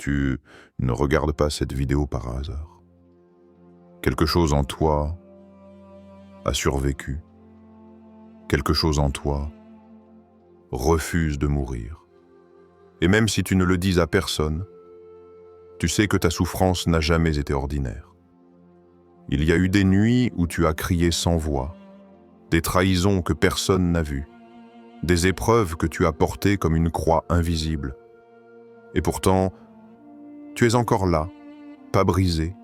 Tu ne regardes pas cette vidéo par hasard. Quelque chose en toi a survécu. Quelque chose en toi refuse de mourir. Et même si tu ne le dis à personne, tu sais que ta souffrance n'a jamais été ordinaire. Il y a eu des nuits où tu as crié sans voix, des trahisons que personne n'a vues, des épreuves que tu as portées comme une croix invisible. Et pourtant, tu es encore là, pas brisé,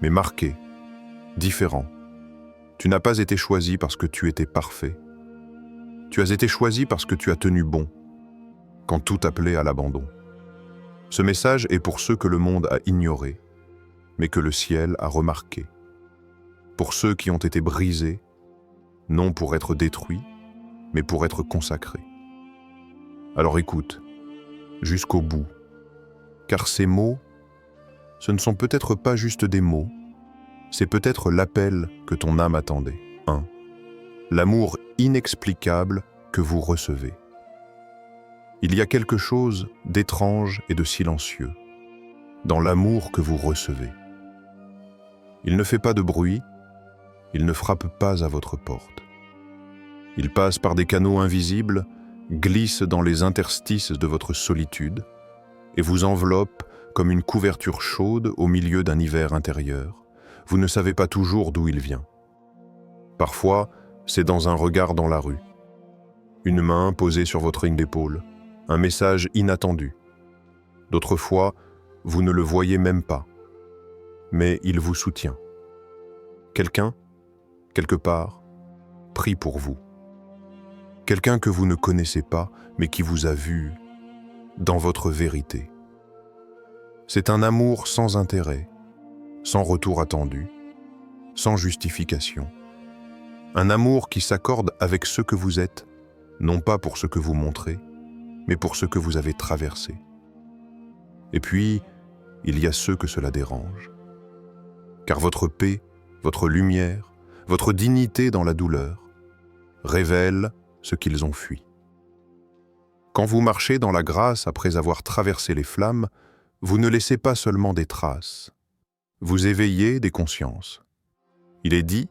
mais marqué, différent. Tu n'as pas été choisi parce que tu étais parfait. Tu as été choisi parce que tu as tenu bon, quand tout appelait à l'abandon. Ce message est pour ceux que le monde a ignorés, mais que le ciel a remarqués. Pour ceux qui ont été brisés, non pour être détruits, mais pour être consacrés. Alors écoute, jusqu'au bout, car ces mots, ce ne sont peut-être pas juste des mots, c'est peut-être l'appel que ton âme attendait. 1. L'amour inexplicable que vous recevez. Il y a quelque chose d'étrange et de silencieux dans l'amour que vous recevez. Il ne fait pas de bruit, il ne frappe pas à votre porte. Il passe par des canaux invisibles, glisse dans les interstices de votre solitude et vous enveloppe comme une couverture chaude au milieu d'un hiver intérieur. Vous ne savez pas toujours d'où il vient. Parfois, c'est dans un regard dans la rue, une main posée sur votre épaule, un message inattendu. D'autres fois, vous ne le voyez même pas, mais il vous soutient. Quelqu'un, quelque part, prie pour vous. Quelqu'un que vous ne connaissez pas, mais qui vous a vu dans votre vérité. C'est un amour sans intérêt, sans retour attendu, sans justification. Un amour qui s'accorde avec ce que vous êtes, non pas pour ce que vous montrez, mais pour ce que vous avez traversé. Et puis, il y a ceux que cela dérange. Car votre paix, votre lumière, votre dignité dans la douleur révèlent ce qu'ils ont fui. Quand vous marchez dans la grâce après avoir traversé les flammes, vous ne laissez pas seulement des traces, vous éveillez des consciences. Il est dit,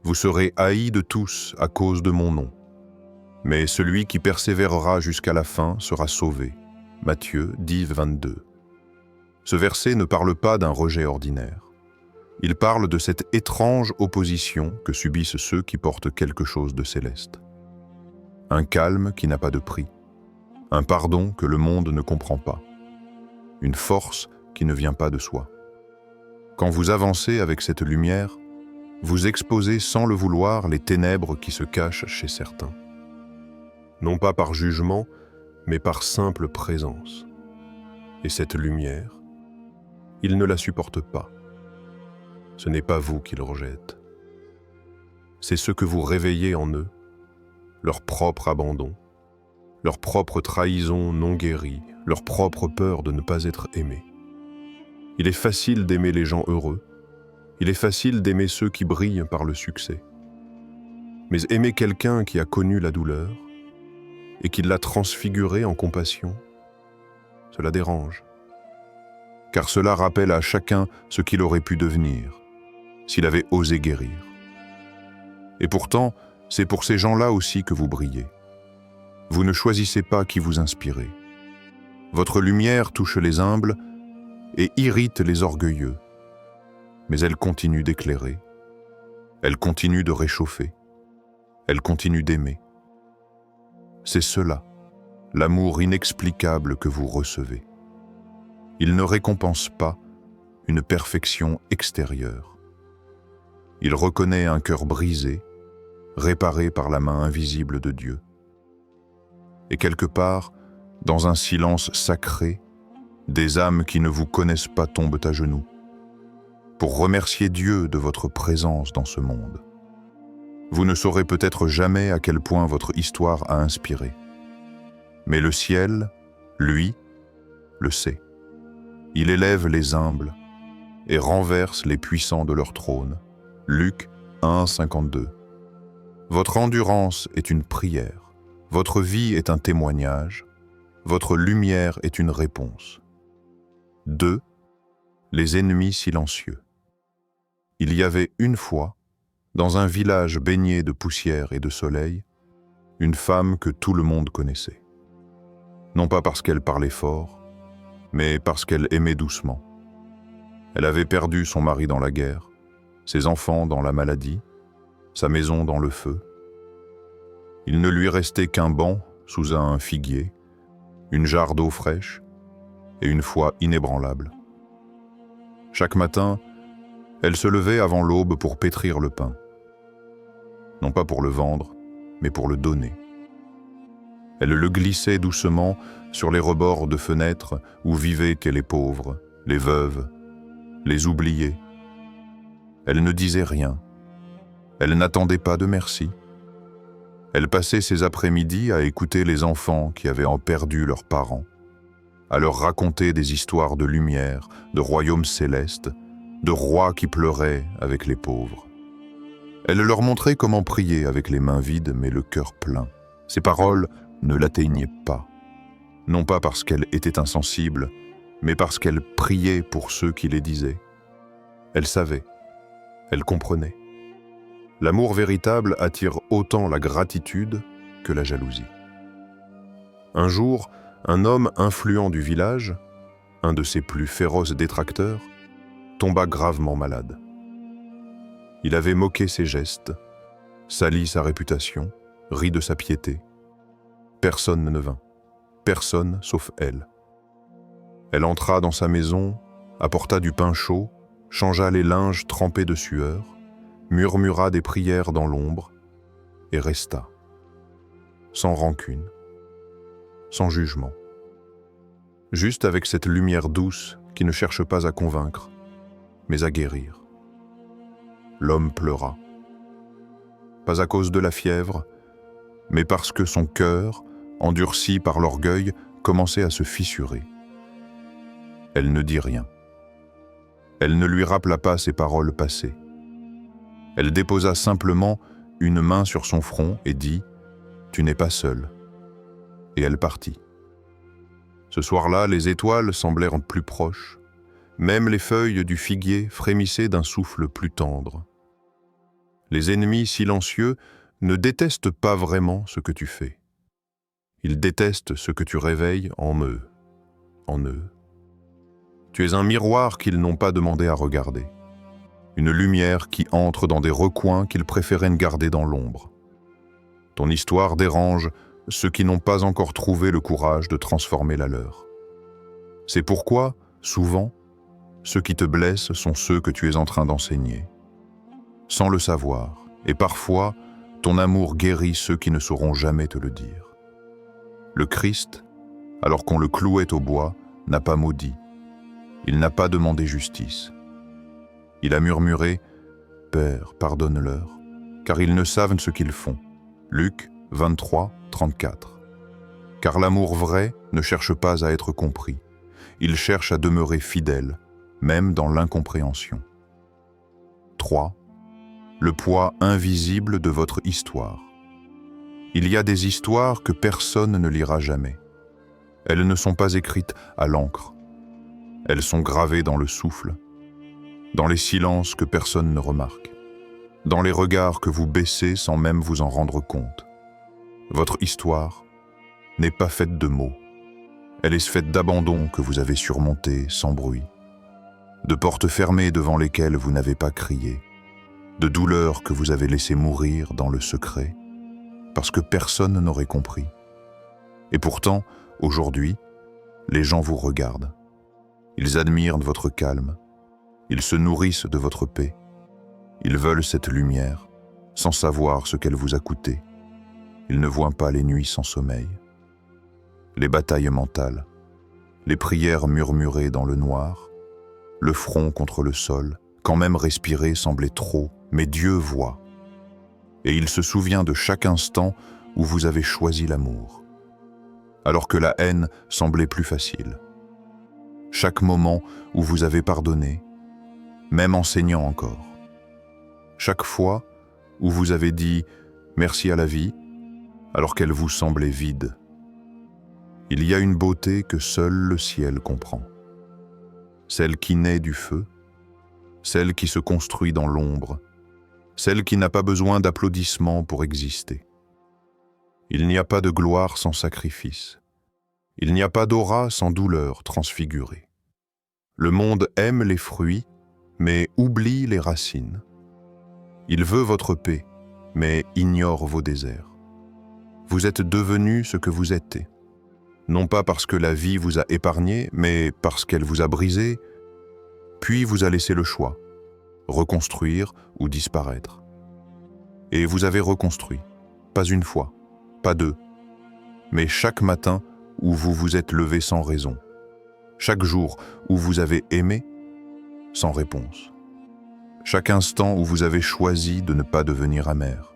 vous serez haïs de tous à cause de mon nom. Mais celui qui persévérera jusqu'à la fin sera sauvé. Matthieu 10, 22. Ce verset ne parle pas d'un rejet ordinaire. Il parle de cette étrange opposition que subissent ceux qui portent quelque chose de céleste. Un calme qui n'a pas de prix. Un pardon que le monde ne comprend pas. Une force qui ne vient pas de soi. Quand vous avancez avec cette lumière, vous exposez sans le vouloir les ténèbres qui se cachent chez certains. Non pas par jugement, mais par simple présence. Et cette lumière, ils ne la supportent pas. Ce n'est pas vous qu'ils rejettent. C'est ce que vous réveillez en eux, leur propre abandon, leur propre trahison non guérie, leur propre peur de ne pas être aimé. Il est facile d'aimer les gens heureux, il est facile d'aimer ceux qui brillent par le succès. Mais aimer quelqu'un qui a connu la douleur et qui l'a transfiguré en compassion, cela dérange. Car cela rappelle à chacun ce qu'il aurait pu devenir, s'il avait osé guérir. Et pourtant, c'est pour ces gens-là aussi que vous brillez. Vous ne choisissez pas qui vous inspirez. Votre lumière touche les humbles et irrite les orgueilleux. Mais elle continue d'éclairer, elle continue de réchauffer, elle continue d'aimer. C'est cela, l'amour inexplicable que vous recevez. Il ne récompense pas une perfection extérieure. Il reconnaît un cœur brisé, réparé par la main invisible de Dieu. Et quelque part, dans un silence sacré, des âmes qui ne vous connaissent pas tombent à genoux, pour remercier Dieu de votre présence dans ce monde. Vous ne saurez peut-être jamais à quel point votre histoire a inspiré. Mais le ciel, lui, le sait. Il élève les humbles et renverse les puissants de leur trône. Luc 1, 52. Votre endurance est une prière, votre vie est un témoignage, votre lumière est une réponse. 2. Les ennemis silencieux. Il y avait une fois, dans un village baigné de poussière et de soleil, une femme que tout le monde connaissait. Non pas parce qu'elle parlait fort, mais parce qu'elle aimait doucement. Elle avait perdu son mari dans la guerre, ses enfants dans la maladie, sa maison dans le feu. Il ne lui restait qu'un banc sous un figuier, une jarre d'eau fraîche et une foi inébranlable. Chaque matin, elle se levait avant l'aube pour pétrir le pain. Non pas pour le vendre, mais pour le donner. Elle le glissait doucement sur les rebords de fenêtres où vivaient les pauvres, les veuves, les oubliés. Elle ne disait rien. Elle n'attendait pas de merci. Elle passait ses après-midi à écouter les enfants qui avaient perdu leurs parents, à leur raconter des histoires de lumière, de royaumes célestes, de rois qui pleuraient avec les pauvres. Elle leur montrait comment prier avec les mains vides mais le cœur plein. Ses paroles ne l'atteignaient pas, non pas parce qu'elle était insensible, mais parce qu'elle priait pour ceux qui les disaient. Elle savait, elle comprenait. L'amour véritable attire autant la gratitude que la jalousie. Un jour, un homme influent du village, un de ses plus féroces détracteurs, tomba gravement malade. Il avait moqué ses gestes, sali sa réputation, ri de sa piété. Personne ne vint, personne sauf elle. Elle entra dans sa maison, apporta du pain chaud, changea les linges trempés de sueur, murmura des prières dans l'ombre et resta, sans rancune, sans jugement. Juste avec cette lumière douce qui ne cherche pas à convaincre, mais à guérir. L'homme pleura. Pas à cause de la fièvre, mais parce que son cœur, endurci par l'orgueil, commençait à se fissurer. Elle ne dit rien. Elle ne lui rappela pas ses paroles passées. Elle déposa simplement une main sur son front et dit « Tu n'es pas seul ». Et elle partit. Ce soir-là, les étoiles semblèrent plus proches. Même les feuilles du figuier frémissaient d'un souffle plus tendre. Les ennemis silencieux ne détestent pas vraiment ce que tu fais. Ils détestent ce que tu réveilles en eux. En eux. Tu es un miroir qu'ils n'ont pas demandé à regarder. Une lumière qui entre dans des recoins qu'ils préféraient garder dans l'ombre. Ton histoire dérange ceux qui n'ont pas encore trouvé le courage de transformer la leur. C'est pourquoi, souvent, ceux qui te blessent sont ceux que tu es en train d'enseigner. Sans le savoir, et parfois, ton amour guérit ceux qui ne sauront jamais te le dire. Le Christ, alors qu'on le clouait au bois, n'a pas maudit. Il n'a pas demandé justice. Il a murmuré « Père, pardonne-leur, car ils ne savent ce qu'ils font. » Luc 23, 34. Car l'amour vrai ne cherche pas à être compris. Il cherche à demeurer fidèle, même dans l'incompréhension. 3. Le poids invisible de votre histoire. Il y a des histoires que personne ne lira jamais. Elles ne sont pas écrites à l'encre. Elles sont gravées dans le souffle, dans les silences que personne ne remarque, dans les regards que vous baissez sans même vous en rendre compte. Votre histoire n'est pas faite de mots. Elle est faite d'abandons que vous avez surmontés sans bruit, de portes fermées devant lesquelles vous n'avez pas crié, de douleurs que vous avez laissées mourir dans le secret, parce que personne n'aurait compris. Et pourtant, aujourd'hui, les gens vous regardent. Ils admirent votre calme. Ils se nourrissent de votre paix. Ils veulent cette lumière, sans savoir ce qu'elle vous a coûté. Ils ne voient pas les nuits sans sommeil. Les batailles mentales, les prières murmurées dans le noir, le front contre le sol, quand même respirer semblait trop, mais Dieu voit. Et il se souvient de chaque instant où vous avez choisi l'amour, alors que la haine semblait plus facile. Chaque moment où vous avez pardonné, même en saignant encore. Chaque fois où vous avez dit « merci à la vie » alors qu'elle vous semblait vide. Il y a une beauté que seul le ciel comprend. celle qui naît du feu, celle qui se construit dans l'ombre, celle qui n'a pas besoin d'applaudissements pour exister. Il n'y a pas de gloire sans sacrifice. Il n'y a pas d'aura sans douleur transfigurée. Le monde aime les fruits, mais oublie les racines. Il veut votre paix, mais ignore vos déserts. Vous êtes devenu ce que vous êtes, non pas parce que la vie vous a épargné, mais parce qu'elle vous a brisé, puis vous a laissé le choix, reconstruire ou disparaître. Et vous avez reconstruit, pas une fois, pas deux, mais chaque matin où vous vous êtes levé sans raison, chaque jour où vous avez aimé sans réponse, chaque instant où vous avez choisi de ne pas devenir amer.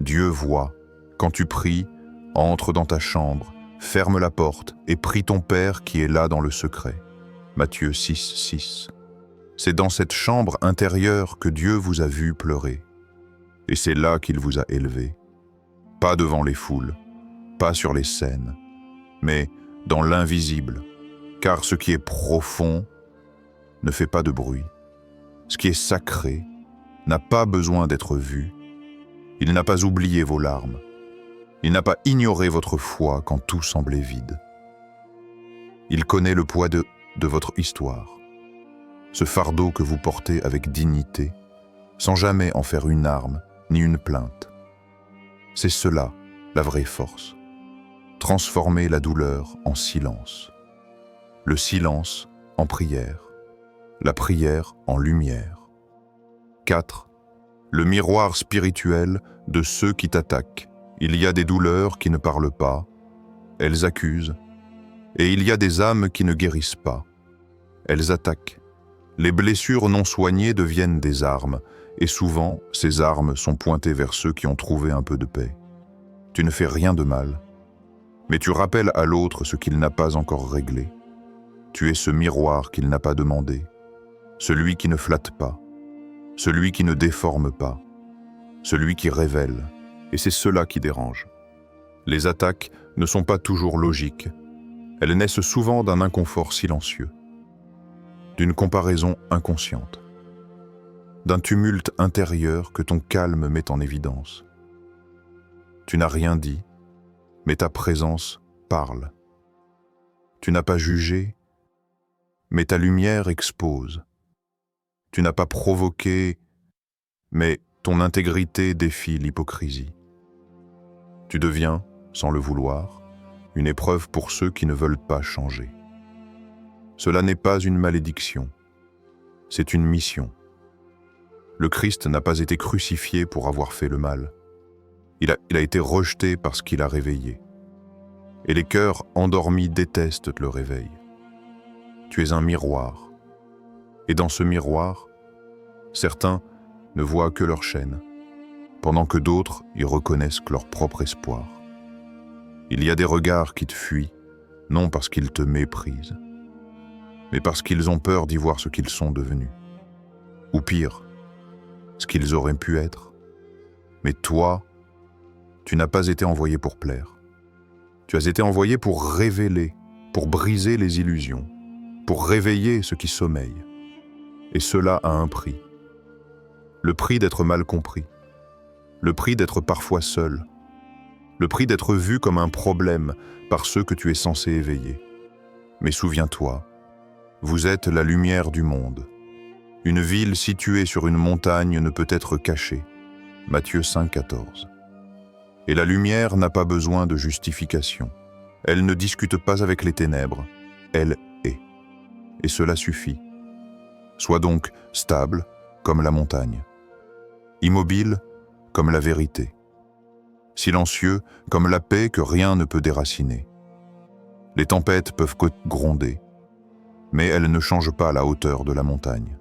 Dieu voit, quand tu pries, entre dans ta chambre, ferme la porte et prie ton Père qui est là dans le secret. Matthieu 6, 6. C'est dans cette chambre intérieure que Dieu vous a vu pleurer. Et c'est là qu'il vous a élevé. Pas devant les foules, pas sur les scènes, mais dans l'invisible, car ce qui est profond ne fait pas de bruit. Ce qui est sacré n'a pas besoin d'être vu. Il n'a pas oublié vos larmes. Il n'a pas ignoré votre foi quand tout semblait vide. Il connaît le poids de votre histoire, ce fardeau que vous portez avec dignité, sans jamais en faire une arme ni une plainte. C'est cela, la vraie force. Transformer la douleur en silence, le silence en prière, la prière en lumière. 4. Le miroir spirituel de ceux qui t'attaquent. Il y a des douleurs qui ne parlent pas, elles accusent, et il y a des âmes qui ne guérissent pas, elles attaquent. Les blessures non soignées deviennent des armes, et souvent, ces armes sont pointées vers ceux qui ont trouvé un peu de paix. Tu ne fais rien de mal, mais tu rappelles à l'autre ce qu'il n'a pas encore réglé. Tu es ce miroir qu'il n'a pas demandé, celui qui ne flatte pas, celui qui ne déforme pas, celui qui révèle. Et c'est cela qui dérange. Les attaques ne sont pas toujours logiques. Elles naissent souvent d'un inconfort silencieux, d'une comparaison inconsciente, d'un tumulte intérieur que ton calme met en évidence. Tu n'as rien dit, mais ta présence parle. Tu n'as pas jugé, mais ta lumière expose. Tu n'as pas provoqué, mais ton intégrité défie l'hypocrisie. Tu deviens, sans le vouloir, une épreuve pour ceux qui ne veulent pas changer. Cela n'est pas une malédiction, c'est une mission. Le Christ n'a pas été crucifié pour avoir fait le mal. Il a été rejeté parce qu'il a réveillé. Et les cœurs endormis détestent le réveil. Tu es un miroir. Et dans ce miroir, certains ne voient que leur chaîne, pendant que d'autres y reconnaissent que leur propre espoir. Il y a des regards qui te fuient, non parce qu'ils te méprisent, mais parce qu'ils ont peur d'y voir ce qu'ils sont devenus. Ou pire, ce qu'ils auraient pu être. Mais toi, tu n'as pas été envoyé pour plaire. Tu as été envoyé pour révéler, pour briser les illusions, pour réveiller ce qui sommeille. Et cela a un prix. Le prix d'être mal compris. Le prix d'être parfois seul. Le prix d'être vu comme un problème par ceux que tu es censé éveiller. Mais souviens-toi, vous êtes la lumière du monde. Une ville située sur une montagne ne peut être cachée. Matthieu 5, 14. Et la lumière n'a pas besoin de justification. Elle ne discute pas avec les ténèbres. Elle est. Et cela suffit. Sois donc stable comme la montagne. Immobile comme la vérité. Silencieux comme la paix que rien ne peut déraciner. Les tempêtes peuvent gronder, mais elles ne changent pas la hauteur de la montagne.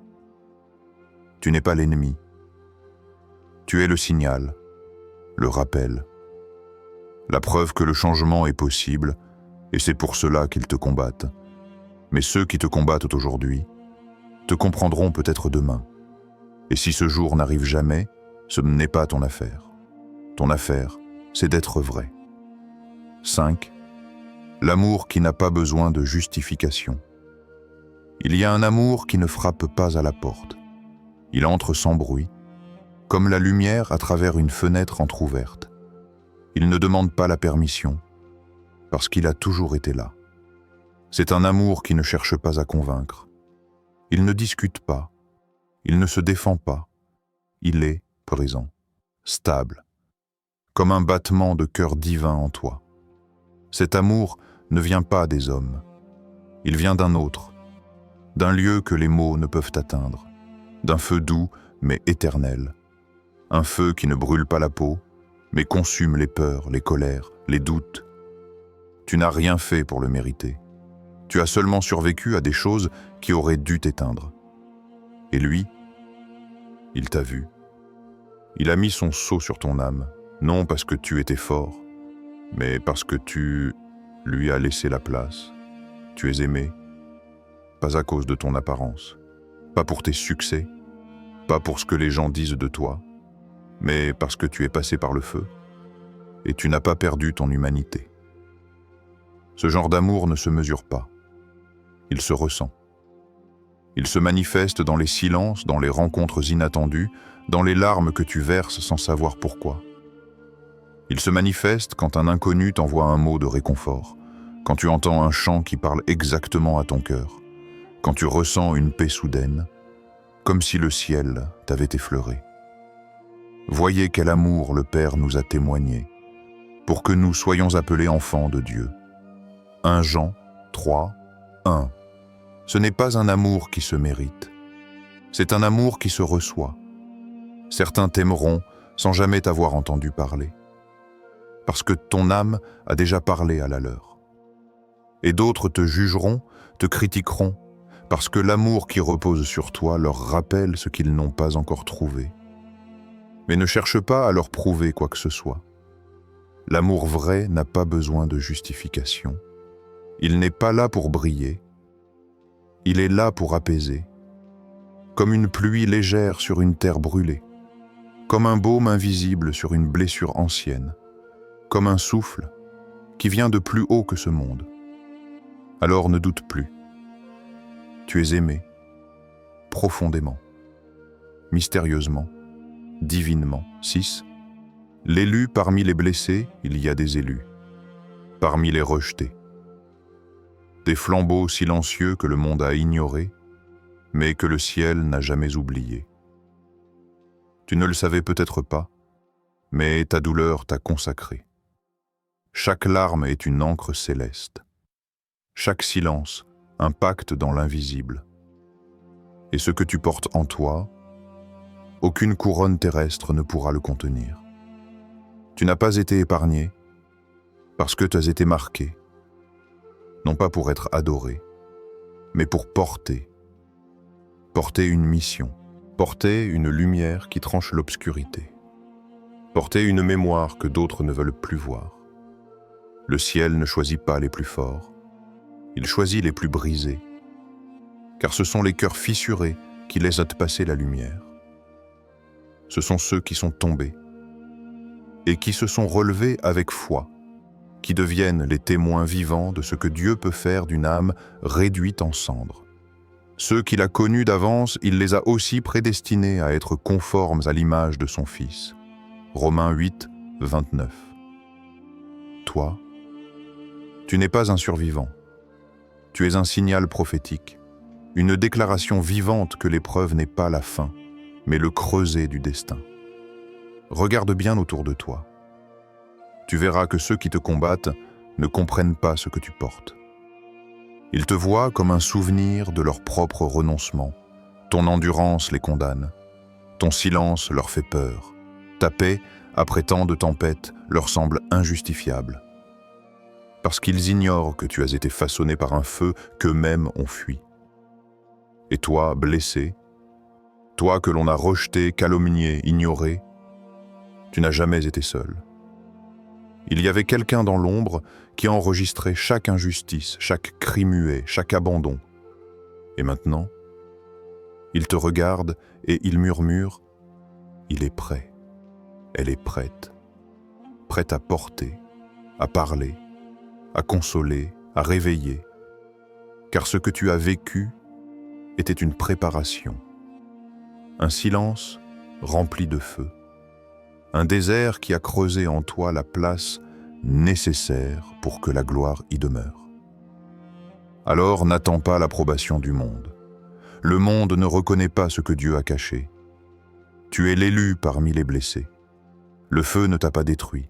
Tu n'es pas l'ennemi. Tu es le signal, le rappel, la preuve que le changement est possible, et c'est pour cela qu'ils te combattent. Mais ceux qui te combattent aujourd'hui te comprendront peut-être demain. Et si ce jour n'arrive jamais, ce n'est pas ton affaire. Ton affaire, c'est d'être vrai. 5. L'amour qui n'a pas besoin de justification. Il y a un amour qui ne frappe pas à la porte. Il entre sans bruit, comme la lumière à travers une fenêtre entr'ouverte. Il ne demande pas la permission, parce qu'il a toujours été là. C'est un amour qui ne cherche pas à convaincre. Il ne discute pas, il ne se défend pas. Il est présent, stable, comme un battement de cœur divin en toi. Cet amour ne vient pas des hommes. Il vient d'un autre, d'un lieu que les mots ne peuvent atteindre, d'un feu doux mais éternel, un feu qui ne brûle pas la peau, mais consume les peurs, les colères, les doutes. Tu n'as rien fait pour le mériter. Tu as seulement survécu à des choses qui auraient dû t'éteindre. Et lui, il t'a vu. Il a mis son sceau sur ton âme, non parce que tu étais fort, mais parce que tu lui as laissé la place. Tu es aimé, pas à cause de ton apparence, pas pour tes succès, pas pour ce que les gens disent de toi, mais parce que tu es passé par le feu et tu n'as pas perdu ton humanité. Ce genre d'amour ne se mesure pas. Il se ressent. Il se manifeste dans les silences, dans les rencontres inattendues, dans les larmes que tu verses sans savoir pourquoi. Il se manifeste quand un inconnu t'envoie un mot de réconfort, quand tu entends un chant qui parle exactement à ton cœur, quand tu ressens une paix soudaine, comme si le ciel t'avait effleuré. Voyez quel amour le Père nous a témoigné, pour que nous soyons appelés enfants de Dieu. 1 Jean 3, 1. Ce n'est pas un amour qui se mérite, c'est un amour qui se reçoit. Certains t'aimeront sans jamais t'avoir entendu parler, parce que ton âme a déjà parlé à la leur. Et d'autres te jugeront, te critiqueront, parce que l'amour qui repose sur toi leur rappelle ce qu'ils n'ont pas encore trouvé. Mais ne cherche pas à leur prouver quoi que ce soit. L'amour vrai n'a pas besoin de justification. Il n'est pas là pour briller. Il est là pour apaiser, comme une pluie légère sur une terre brûlée, comme un baume invisible sur une blessure ancienne, comme un souffle qui vient de plus haut que ce monde. Alors ne doute plus. Tu es aimé, profondément, mystérieusement, divinement. 6. L'élu parmi les blessés, il y a des élus. Parmi les rejetés. Des flambeaux silencieux que le monde a ignorés, mais que le ciel n'a jamais oubliés. Tu ne le savais peut-être pas, mais ta douleur t'a consacré. Chaque larme est une encre céleste. Chaque silence, un pacte dans l'invisible. Et ce que tu portes en toi, aucune couronne terrestre ne pourra le contenir. Tu n'as pas été épargné, parce que tu as été marqué, non pas pour être adoré, mais pour porter une mission, porter une lumière qui tranche l'obscurité, porter une mémoire que d'autres ne veulent plus voir. Le ciel ne choisit pas les plus forts, il choisit les plus brisés, car ce sont les cœurs fissurés qui laissent passer la lumière. Ce sont ceux qui sont tombés et qui se sont relevés avec foi, qui deviennent les témoins vivants de ce que Dieu peut faire d'une âme réduite en cendres. Ceux qu'il a connus d'avance, il les a aussi prédestinés à être conformes à l'image de son Fils. Romains 8, 29. Toi, tu n'es pas un survivant. Tu es un signal prophétique, une déclaration vivante que l'épreuve n'est pas la fin, mais le creuset du destin. Regarde bien autour de toi. Tu verras que ceux qui te combattent ne comprennent pas ce que tu portes. Ils te voient comme un souvenir de leur propre renoncement. Ton endurance les condamne. Ton silence leur fait peur. Ta paix, après tant de tempêtes, leur semble injustifiable. Parce qu'ils ignorent que tu as été façonné par un feu qu'eux-mêmes ont fui. Et toi, blessé, toi que l'on a rejeté, calomnié, ignoré, tu n'as jamais été seul. Il y avait quelqu'un dans l'ombre qui enregistrait chaque injustice, chaque cri muet, chaque abandon. Et maintenant, il te regarde et il murmure « Il est prêt, elle est prête, prête à porter, à parler, à consoler, à réveiller. Car ce que tu as vécu était une préparation. Un silence rempli de feu. Un désert qui a creusé en toi la place nécessaire pour que la gloire y demeure. Alors n'attends pas l'approbation du monde. Le monde ne reconnaît pas ce que Dieu a caché. Tu es l'élu parmi les blessés. Le feu ne t'a pas détruit,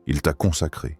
il t'a consacré.